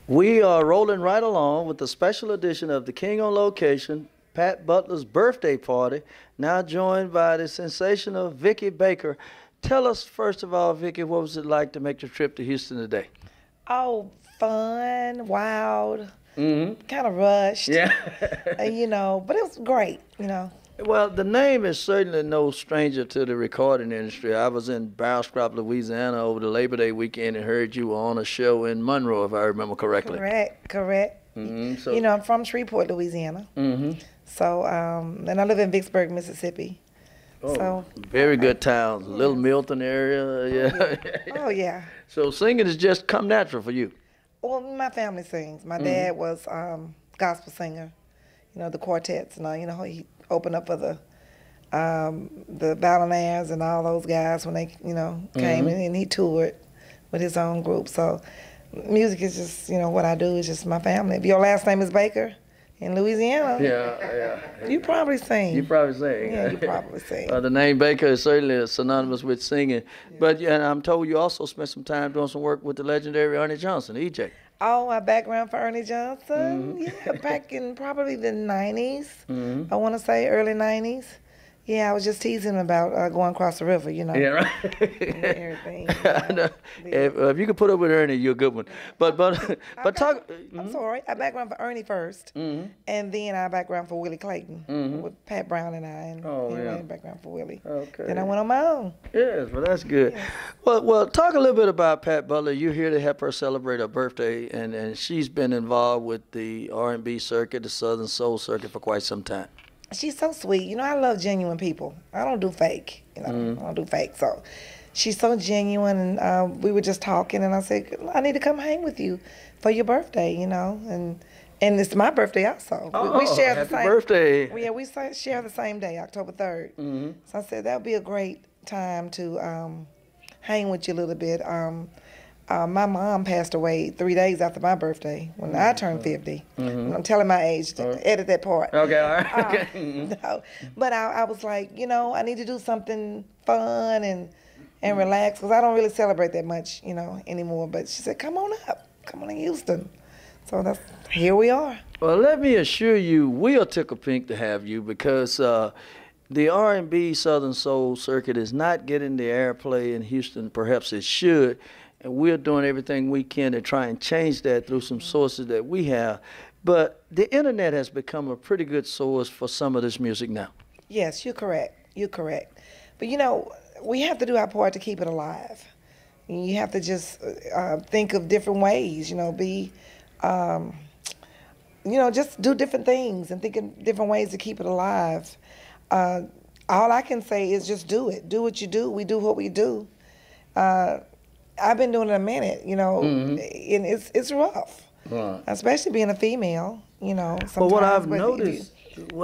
We are rolling right along with the special edition of the King on Location, Pat Butler's birthday party, now joined by the sensational Vickie Baker. Tell us, first of all, Vickie, what was it like to make the trip to Houston today? Oh, fun, wild, Mm-hmm. kind of rushed, Yeah. but it was great. Well, the name is certainly no stranger to the recording industry. I was in Bastrop, Louisiana over the Labor Day weekend and heard you were on a show in Monroe, if I remember correctly. Correct. Mm-hmm. I'm from Shreveport, Louisiana. Mm-hmm. So, and I live in Vicksburg, Mississippi. Oh, So, very good town. yes. Little Milton area. Yeah. Oh, yeah. So singing has just come natural for you. Well, my family sings. My dad was gospel singer, the quartets and all. He opened up for the Ballinaires and all those guys when they, came in, and he toured with his own group. So music is just, what I do is just my family. If your last name is Baker in Louisiana, Yeah. you probably sing. You probably sing. Yeah, you probably sing. The name Baker is certainly synonymous with singing. Yeah. But and I'm told you also spent some time doing some work with the legendary Ernie Johnson, EJ. Oh, my background for Ernie Johnson? Yeah, back in probably the 90s. I want to say early 90s. Yeah, I was just teasing him about going across the river, Yeah, right. And everything. I know. If you could put up with Ernie, you're a good one. But talk. I'm sorry. I background for Ernie first, and then I background for Willie Clayton with Pat Brown and I, and I background for Willie. Okay. Then I went on my own. Yes, well, that's good. Yes. Well, talk a little bit about Pat Butler. You're here to help her celebrate her birthday, and she's been involved with the R&B circuit, the Southern Soul circuit for quite some time. She's so sweet. I love genuine people. I don't do fake. I don't do fake. So she's so genuine, and we were just talking, and I said, I need to come hang with you for your birthday, and it's my birthday also. Oh, we share happy the same birthday. Yeah, we share the same day, October 3rd. So I said that would be a great time to hang with you a little bit. My mom passed away 3 days after my birthday when I turned 50. I'm telling my age. Edit that part. Okay, all right. No, but I was like, I need to do something fun and relax because I don't really celebrate that much, anymore. But she said, come on up. Come on to Houston. So here we are. Well, let me assure you, we are tickled pink to have you because the R&B Southern Soul circuit is not getting the airplay in Houston perhaps it should. And we're doing everything we can to try and change that through some sources that we have. But the internet has become a pretty good source for some of this music now. Yes, you're correct. You're correct. But, we have to do our part to keep it alive. You have to just think of different ways, just do different things and think of different ways to keep it alive. All I can say is just do it. Do what you do. We do what we do. I've been doing it a minute, and it's rough, right. Especially being a female, sometimes. Well, what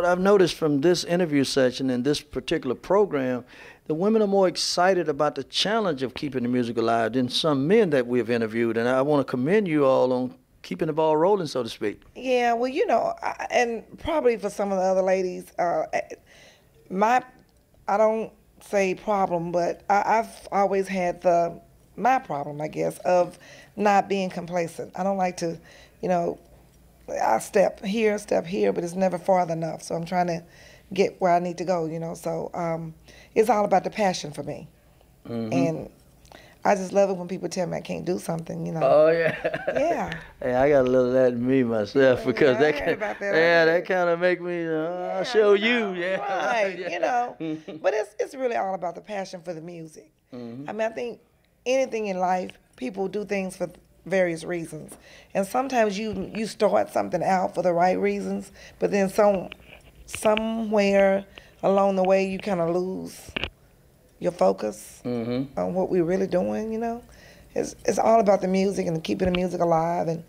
I've noticed from this interview session and this particular program, the women are more excited about the challenge of keeping the music alive than some men that we've interviewed, and I want to commend you all on keeping the ball rolling, so to speak. Yeah, well, and probably for some of the other ladies, I don't say problem, but I've always had my problem, I guess, of not being complacent. I don't like to, I step here, but it's never farther enough. So I'm trying to get where I need to go, So it's all about the passion for me. And I just love it when people tell me I can't do something, Oh, yeah. Yeah. Hey, I got a little of that in me myself because that kind of make me, I'll show you. Yeah. Right, But it's really all about the passion for the music. I mean, I think anything in life, people do things for various reasons. And sometimes you start something out for the right reasons, but then somewhere along the way you kind of lose your focus on what we're really doing, It's all about the music and keeping the music alive and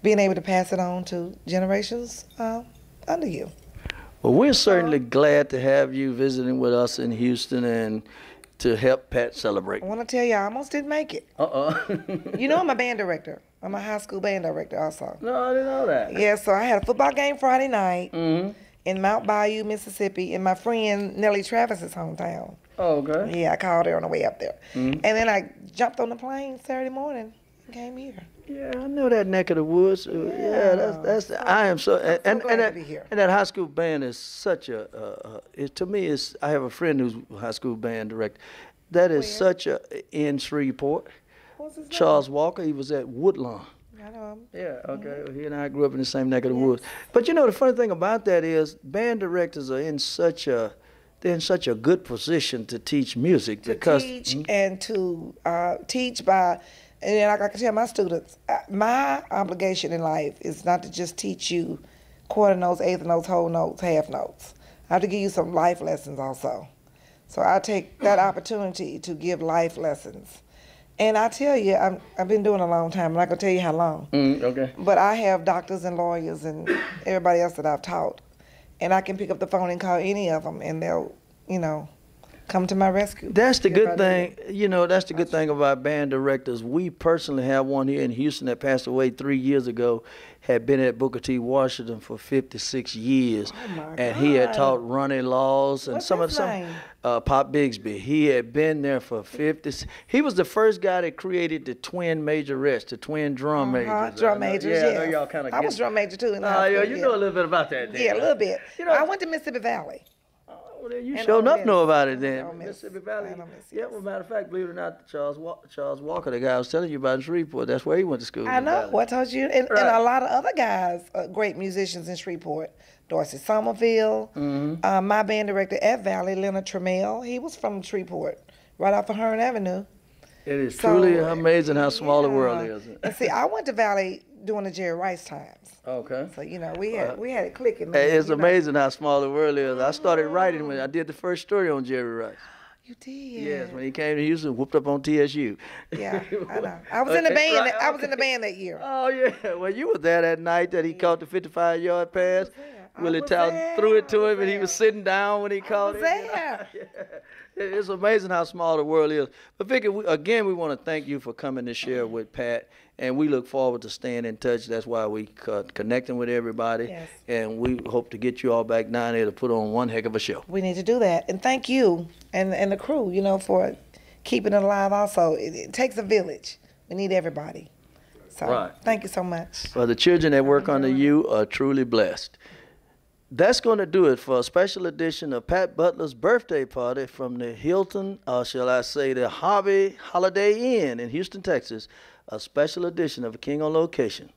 being able to pass it on to generations under you. Well, we're certainly glad to have you visiting with us in Houston and to help Pat celebrate. I want to tell you, I almost didn't make it. I'm a band director. I'm a high school band director also. No, I didn't know that. Yeah, so I had a football game Friday night in Mount Bayou, Mississippi, in my friend Nellie Travis's hometown. Oh, okay. Yeah, I called her on the way up there. And then I jumped on the plane Saturday morning Came here. Yeah, I know that neck of the woods. Yeah, that's. I am so. And glad to that be here. and that high school band is such a. To me, it's. I have a friend who's a high school band director. That is such a in Shreveport. What's his name? Charles Walker. He was at Woodlawn. I know him. Yeah, okay. Well, he and I grew up in the same neck of the woods. But you know, the funny thing about that is band directors are in such a good position to teach music because teach and to teach by, and like I can tell my students, my obligation in life is not to just teach you quarter notes, eighth notes, whole notes, half notes. I have to give you some life lessons also. So I take that opportunity to give life lessons. And I tell you, I've been doing it a long time. I'm not going to tell you how long. okay. But I have doctors and lawyers and everybody else that I've taught. And I can pick up the phone and call any of them, and they'll, come to my rescue. That's the good thing. That's the good thing about band directors. We personally have one here in Houston that passed away 3 years ago, had been at Booker T. Washington for 56 years. Oh my God. And he had taught Ronnie Laws and What's some his name? Pop Bigsby. He had been there for 50. He was the first guy that created the twin majorettes, the twin drum majors. Drum majors, yeah. yeah. I know y'all kind of. I was drum major too in Oh, high yeah, school. you know a little bit about that. Then. Yeah, a little bit. You know, I went to Mississippi Valley. Well, you And sure Ole enough Miss. know about it then. Ole Miss. Mississippi Valley. And Ole Miss, Yeah, yes. well, matter of fact, believe it or not, Charles Walker, the guy I was telling you about in Shreveport, that's where he went to school. I know. I told you. And Right. a lot of other guys, great musicians in Shreveport. Dorsey Somerville. My band director at Valley, Leonard Trammell, he was from Shreveport, right off of Hearn Avenue. It is So, truly amazing how small the world yeah. is. And see, I went to Valley during the Jerry Rice times. Okay. So, we had it clicking. Hey, it's you know. amazing how small the world is. I started writing when I did the first story on Jerry Rice. You did. Yes, when he came to Houston, whooped up on TSU. Yeah, I know. I was in the band. Right, I was in the band that year. Oh, yeah. Well, you were there that night that he caught the 55-yard pass. I Willie was Towson there. threw it to I him, was and he was sitting down when he caught was it. there. It's amazing how small the world is. But Vickie, we want to thank you for coming to share with Pat, and we look forward to staying in touch. That's why we connecting with everybody, Yes. and we hope to get you all back down there to put on one heck of a show. We need to do that. And thank you and the crew, for keeping it alive also. It takes a village. We need everybody. So Right. thank you so much. Well, the children that work under you are truly blessed. That's going to do it for a special edition of Pat Butler's birthday party from the Hilton, or shall I say the Holiday Inn in Houston, Texas, a special edition of A King on Location.